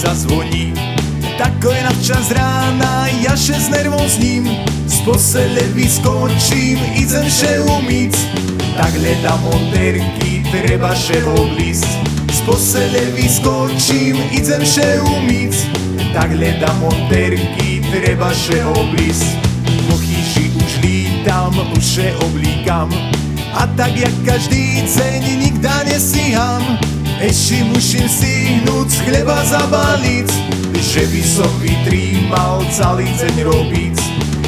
zazvoní. Tako je navčas rána, ja še znervozním, z postele vyskočím, idem še umyť. Tak hľadám monterky, treba še oblísť. Z postele vyskočím, idem še umyť. Tak hľadám monterky, treba še oblísť. Po chyži už lítam, už še oblíkam. A tak jak každý deň nikda nestíham. Ešte musím stihnúť chleba zabaliť, že by som vytrímal celý deň robiť.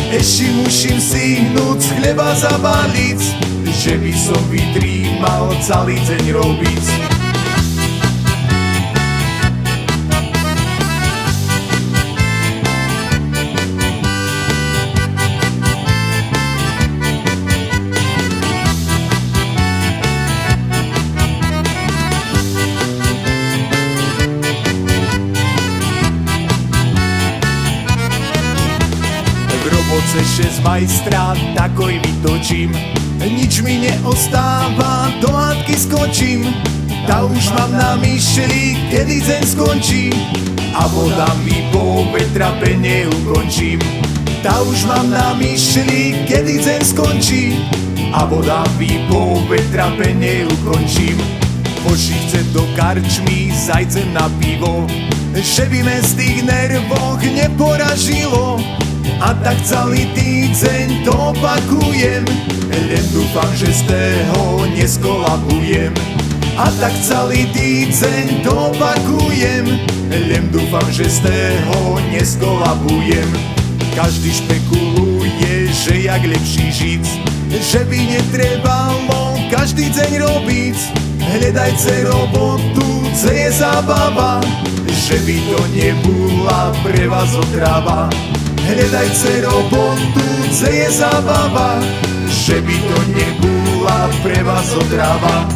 Ešte musím stihnúť chleba zabaliť, že by som vytrímal celý deň robiť. Ešte z majstra takoj vytočím, nič mi neostáva, do hádky skočím. Ta už mám na myšli, kedy deň skončí, a voda mi po vetrape neukončím. Ta už mám na myšli, kedy deň skončí, a voda mi po vetrape neukončím. Poši chce do karčmy, zajcem na pivo, že by me z tých nervoch neporažilo. A tak celý týždeň to opakujem, len dúfam, že z toho neskolabujem. A tak celý týždeň to opakujem, len dúfam, že z toho neskolabujem. Každý špekuluje, že jak lepší žiť, že by netrebalo každý deň robiť. Hľadajte robotu, co je zábava, že by to nebola pre vás otrava. Hľadajte robotu, co je zábava, že by to nebola pre vás otrava.